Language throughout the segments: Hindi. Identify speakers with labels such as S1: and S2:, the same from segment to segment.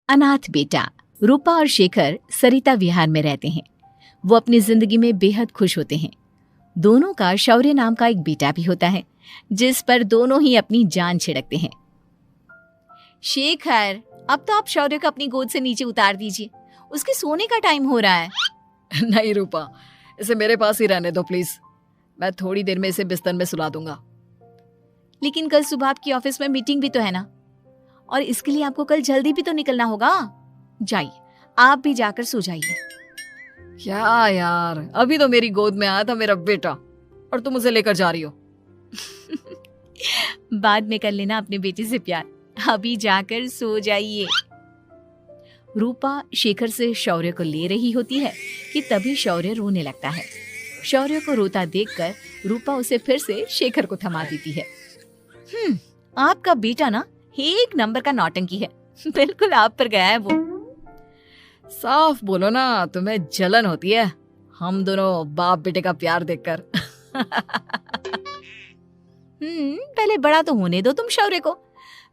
S1: अनाथ बेटा। रूपा और शेखर सरिता विहार में रहते हैं। वो अपनी जिंदगी में बेहद खुश होते हैं। दोनों का शौर्य नाम का एक बेटा भी होता है, जिस पर दोनों ही अपनी जान छिड़कते हैं। शेखर, अब तो आप शौर्य को अपनी गोद से नीचे उतार दीजिए, उसके सोने का टाइम हो रहा है।
S2: नहीं रूपा, इसे मेरे पास ही रहने दो प्लीज। मैं थोड़ी देर में इसे बिस्तर में सुला दूंगा।
S1: लेकिन कल सुबह आपकी ऑफिस में मीटिंग भी तो है ना, और इसके लिए आपको कल जल्दी भी तो निकलना होगा। जाइए, आप भी जाकर सो जाइए।
S2: क्या यार, अभी तो मेरी गोद में आया था मेरा बेटा और तुम उसे लेकर जा रही हो।
S1: बाद में कर लेना अपने बेटे से प्यार, अभी जाकर सो जाइए। रूपा शेखर से शौर्य को ले रही होती है कि तभी शौर्य रोने लगता है। शौर्य को रोता देखकर रूपा उसे फिर से शेखर को थमा देती है। आपका बेटा ना एक नंबर का नौटंकी है, बिल्कुल आप पर गया है वो।
S2: साफ बोलो ना, तुम्हें जलन होती है हम दोनों बाप बेटे का प्यार देखकर।
S1: पहले बड़ा तो होने दो तुम शौर्य को,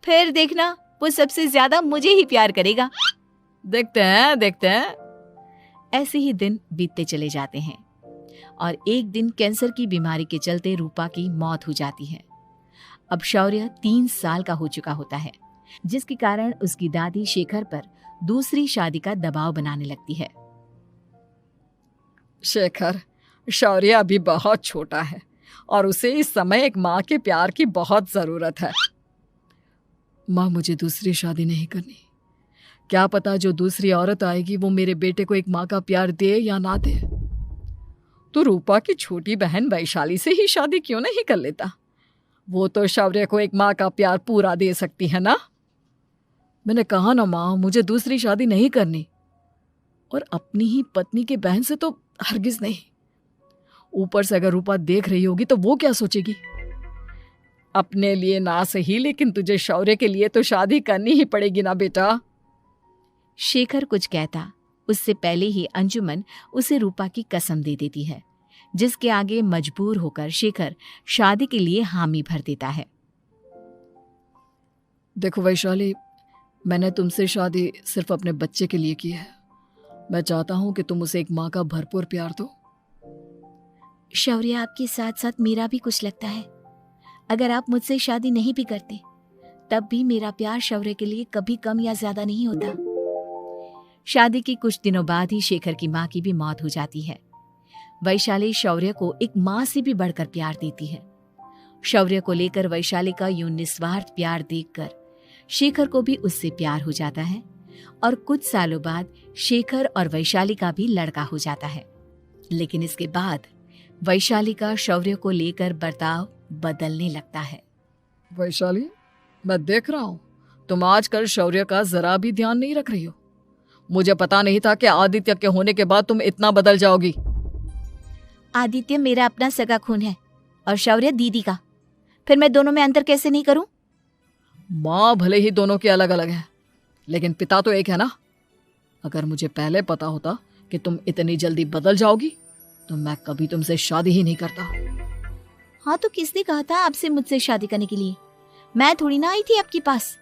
S1: फिर देखना वो सबसे ज्यादा मुझे ही प्यार करेगा।
S2: देखते हैं।
S1: ऐसे ही दिन बीतते चले जाते हैं और एक दिन कैंसर की बीमारी के चलते रूपा की मौत हो जाती है। अब शौर्य 3 साल का हो चुका होता है, जिसके कारण उसकी दादी शेखर पर दूसरी शादी का दबाव बनाने लगती है।
S2: शेखर, शौर्य अभी बहुत छोटा है और उसे इस समय एक माँ के प्यार की बहुत जरूरत है। माँ, मुझे दूसरी शादी नहीं करनी। क्या पता जो दूसरी औरत आएगी वो मेरे बेटे को एक माँ का प्यार दे या ना दे। तो रूपा की छोटी बहन वैशाली से ही शादी क्यों नहीं कर लेता? वो तो शौर्य को एक माँ का प्यार पूरा दे सकती है ना। मैंने कहा ना माँ, मुझे दूसरी शादी नहीं करनी, और अपनी ही पत्नी के बहन से तो हरगिज नहीं। ऊपर से अगर रूपा देख रही होगी तो वो क्या सोचेगी? अपने लिए ना सही, लेकिन तुझे शौर्य के लिए तो शादी करनी ही पड़ेगी ना बेटा।
S1: शेखर कुछ कहता उससे पहले ही अंजुमन उसे रूपा की कसम दे देती है, जिसके आगे मजबूर होकर शेखर शादी के लिए हामी भर देता है।
S2: देखो वैशाली, मैंने तुमसे शादी सिर्फ अपने बच्चे के लिए की है। मैं चाहता हूं कि तुम उसे एक माँ का भरपूर प्यार दो।
S1: शौर्य, आपके साथ साथ मेरा भी कुछ लगता है। अगर आप मुझसे शादी नहीं भी करते तब भी मेरा प्यार शौर्य के लिए कभी कम या ज्यादा नहीं होता। शादी के कुछ दिनों बाद ही शेखर की माँ की भी मौत हो जाती है। वैशाली शौर्य को एक माँ से भी बढ़कर प्यार देती है। शौर्य को लेकर वैशाली का यूं निस्वार्थ प्यार देखकर शेखर को भी उससे प्यार हो जाता है और कुछ सालों बाद शेखर और वैशाली का भी लड़का हो जाता है। लेकिन इसके बाद वैशाली का शौर्य को लेकर बर्ताव बदलने लगता है।
S2: वैशाली, मैं देख रहा हूँ तुम आजकल शौर्य का जरा भी ध्यान नहीं रख रही हो। मुझे पता नहीं था कि आदित्य के होने के बाद तुम इतना बदल जाओगी।
S1: आदित्य मेरा अपना सगा खून है और शौर्य दीदी का, फिर मैं दोनों में अंतर कैसे नहीं करूं?
S2: माँ भले ही दोनों के अलग अलग है, लेकिन पिता तो एक है ना। अगर मुझे पहले पता होता कि तुम इतनी जल्दी बदल जाओगी तो मैं कभी तुमसे शादी ही नहीं करता।
S1: हाँ, तो किसने कहा था आपसे मुझसे शादी करने के लिए? मैं थोड़ी ना आई थी आपके पास,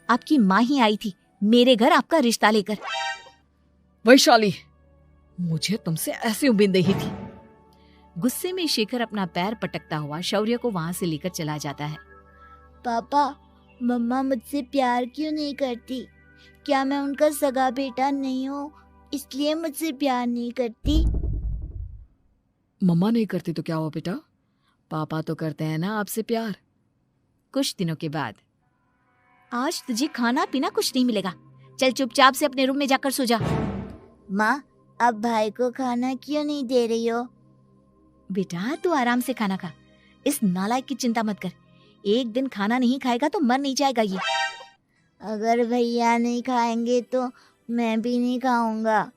S1: आपकी माँ ही आई थी मेरे घर आपका रिश्ता लेकर।
S2: वैशाली, मुझे तुमसे ऐसी उम्मीद नहीं थी।
S1: गुस्से में शेखर अपना पैर पटकता हुआ शौर्य को वहां से लेकर चला जाता है।
S3: पापा, मम्मा मुझसे प्यार क्यों नहीं करती? क्या मैं उनका सगा बेटा नहीं हूँ इसलिए मुझसे प्यार नहीं करती?
S2: मम्मा नहीं करती तो क्या हुआ बेटा, पापा तो करते हैं ना आपसे प्यार।
S1: कुछ दिनों के बाद, आज तुझे खाना पीना कुछ नहीं मिलेगा, चल चुपचाप से अपने रूम में जाकर सो जा।
S3: माँ, अब भाई को खाना क्यों नहीं दे रही हो?
S1: बेटा तू आराम से खाना खा, इस नालायक की चिंता मत कर। एक दिन खाना नहीं खाएगा तो मर नहीं जाएगा ये।
S3: अगर भैया नहीं खाएंगे तो मैं भी नहीं खाऊंगा।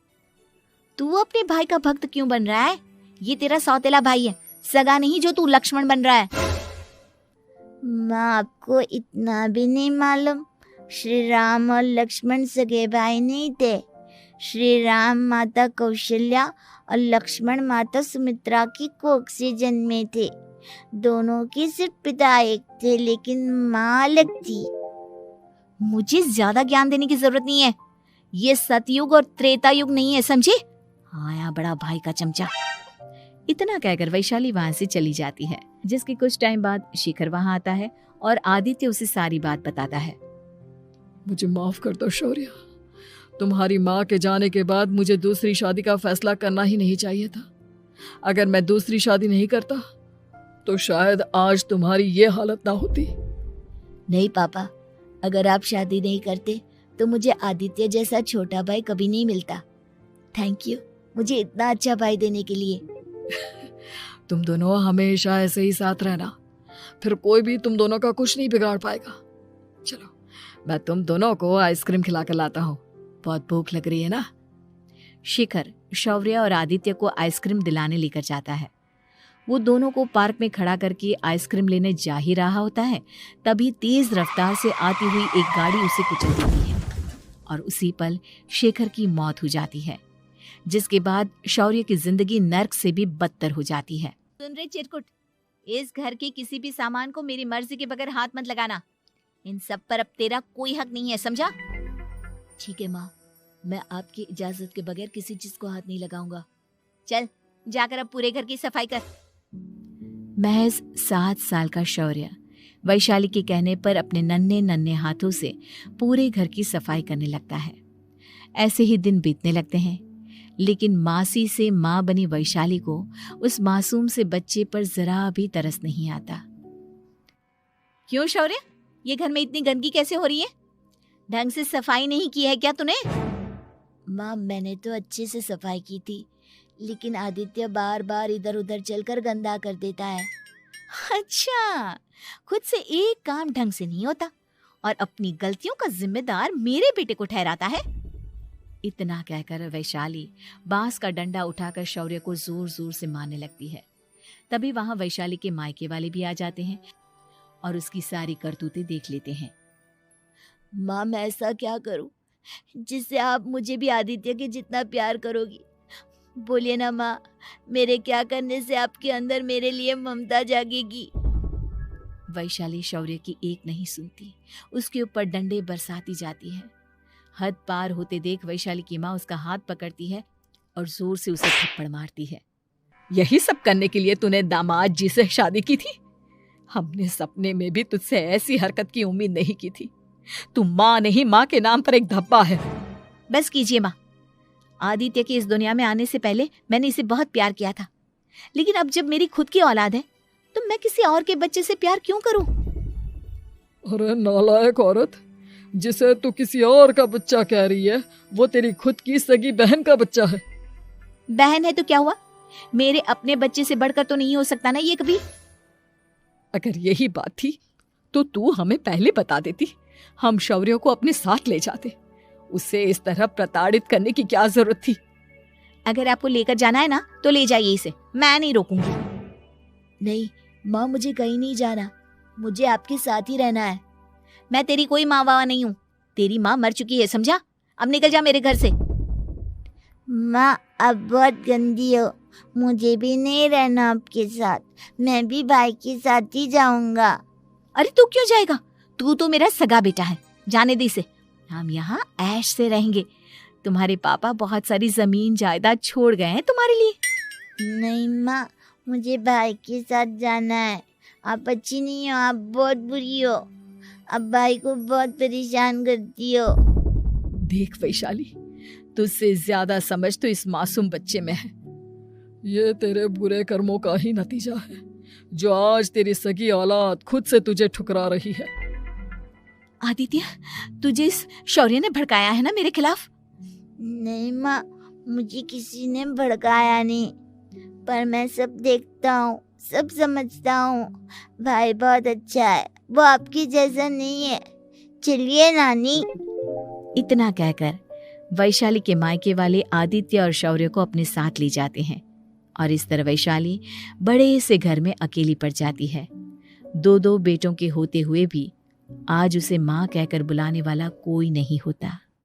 S1: तू अपने भाई का भक्त क्यों बन रहा है? ये तेरा सौतेला भाई है, सगा नहीं जो तू लक्ष्मण बन रहा है।
S3: माँ, आपको इतना भी नहीं मालूम? श्री राम और लक्ष्मण सगे भाई नहीं थे। श्री राम माता कौशल्या और लक्ष्मण माता सुमित्रा की कोख से जन्मे थे। दोनों के सिर्फ पिता एक थे लेकिन माँ अलग थी।
S1: मुझे ज्यादा ज्ञान देने की जरूरत नहीं है, ये सतयुग और त्रेता युग नहीं है, समझे? आया बड़ा भाई का चमचा। इतना कहकर वैशाली वहां से चली जाती है। जिसके कुछ टाइम बाद शिखर वहां आता है और आदित्य उसे सारी बात बताता है।
S2: मुझे माफ कर दो शौर्य, तुम्हारी माँ के जाने के बाद मुझे दूसरी शादी का फैसला करना ही नहीं चाहिए था। अगर मैं दूसरी शादी नहीं करता तो शायद आज तुम्हारी ये हालत ना होती।
S3: नहीं पापा, अगर आप शादी नहीं करते तो मुझे आदित्य जैसा छोटा भाई कभी नहीं मिलता। थैंक यू मुझे इतना अच्छा भाई देने के लिए।
S2: तुम दोनों हमेशा ऐसे ही साथ रहना, फिर कोई भी तुम दोनों का कुछ नहीं बिगाड़ पाएगा। चलो मैं तुम दोनों को आइसक्रीम खिला कर लाता हूँ, बहुत भूख लग रही है ना।
S1: शिखर शौर्य और आदित्य को आइसक्रीम दिलाने लेकर जाता है। वो दोनों को पार्क में खड़ा करके आइसक्रीम लेने जा ही रहा होता है, तभी तेज रफ्तार से आती हुई एक गाड़ी उसे कुचल देती है और उसी पल शेखर की मौत हो जाती है, जिसके बाद शौर्य की जिंदगी नर्क से भी बदतर हो जाती है। सुन रहे चिरकुट, इस घर के किसी भी सामान को मेरी मर्जी के बगैर हाथ मत लगाना। इन सब पर अब तेरा कोई हक नहीं है, समझा?
S3: ठीक है माँ, मैं आपकी इजाजत के बगैर किसी चीज को हाथ नहीं लगाऊंगा।
S1: चल जाकर अब पूरे घर की सफाई कर। महज 7 साल का शौर्य वैशाली के कहने पर अपने नन्हे नन्हे हाथों से पूरे घर की सफाई करने लगता है। ऐसे ही दिन बीतने लगते हैं, लेकिन मासी से माँ बनी वैशाली को उस मासूम से बच्चे पर जरा भी तरस नहीं आता। क्यों शौर्य, ये घर में इतनी गंदगी कैसे हो रही है? ढंग से सफाई नहीं की है क्या तूने?
S3: माँ मैंने तो अच्छे से सफाई की थी, लेकिन आदित्य बार बार इधर उधर चलकर गंदा कर देता है।
S1: अच्छा, खुद से एक काम ढंग से नहीं होता और अपनी गलतियों का जिम्मेदार मेरे बेटे को ठहराता है। इतना कहकर वैशाली बांस का डंडा उठाकर शौर्य को जोर जोर से मारने लगती है। तभी वहां वैशाली के मायके वाले भी आ जाते हैं और उसकी सारी करतूतें देख लेते हैं।
S3: माँ मैं ऐसा क्या करूं जिससे आप मुझे भी आदित्य के जितना प्यार करोगी? बोलिए ना माँ, मेरे क्या करने से आपके अंदर मेरे लिए ममता जागेगी?
S1: वैशाली शौर्य की एक नहीं सुनती, उसके ऊपर डंडे बरसाती जाती है। हद पार होते देख वैशाली की माँ उसका हाथ पकड़ती है और जोर से उसे थप्पड़ मारती है।
S2: यही सब करने के लिए तूने दामाद जी से शादी की थी? हमने सपने में भी तुझसे ऐसी हरकत की उम्मीद नहीं की थी। तू माँ नहीं, माँ के नाम पर एक धब्बा है।
S1: बस कीजिए माँ, आदित्य के इस दुनिया में आने से पहले मैंने इसे बहुत प्यार किया था, लेकिन अब जब मेरी खुद की औलाद है तो मैं किसी और के बच्चे से प्यार क्यों करूं?
S2: अरे नालायक औरत, जिसे तू किसी और का बच्चा कह रही है वो तेरी खुद की सगी बहन का बच्चा है।
S1: बहन है तो क्या हुआ, मेरे अपने बच्चे से बढ़कर तो नहीं हो सकता ना ये कभी।
S2: अगर यही बात थी तो तू हमें पहले बता देती, हम शौर्य को अपने साथ ले जाते। उसे इस तरह प्रताड़ित करने की क्या जरूरत थी?
S1: अगर आपको लेकर जाना है ना तो ले जाइए इसे, मैं नहीं रोकूंगी।
S3: नहीं माँ, मुझे कहीं नहीं जाना, मुझे आपके साथ ही रहना है।
S1: मैं तेरी कोई माँ बाबा नहीं हूँ, तेरी माँ मर चुकी है, समझा? अब निकल जा मेरे घर से।
S3: माँ अब बहुत गंदी हो, मुझे भी नहीं रहना आपके साथ, मैं भी भाई के साथ ही जाऊंगा।
S1: अरे तू क्यों जाएगा, तू तो मेरा सगा बेटा है, जाने दे इसे। हम यहाँ ऐश से रहेंगे, तुम्हारे पापा बहुत सारी जमीन जायदाद छोड़ गए हैं तुम्हारे लिए।
S3: नहीं माँ, मुझे भाई के साथ जाना है। आप अच्छी नहीं हो, आप बहुत बुरी हो, आप भाई को बहुत परेशान करती हो।
S2: देख वैशाली, तुझसे ज्यादा समझ तो इस मासूम बच्चे में है। ये तेरे बुरे कर्मों का ही नतीजा है जो आज तेरी सगी औलाद खुद से तुझे ठुकरा रही है।
S1: आदित्य, तुझे इस शौर्य ने भड़काया है ना मेरे खिलाफ?
S3: नहीं माँ, मुझे किसी ने भड़काया नहीं, पर मैं सब देखता हूँ, सब समझता हूँ। भाई बहुत अच्छा है, वो आपकी जैसा नहीं है। चलिए नानी।
S1: इतना कहकर वैशाली के मायके वाले आदित्य और शौर्य को अपने साथ ले जाते हैं और इस तरह वैशाली बड़े से घर में अकेली पड़ जाती है। 2 बेटों के होते हुए भी आज उसे माँ कहकर बुलाने वाला कोई नहीं होता।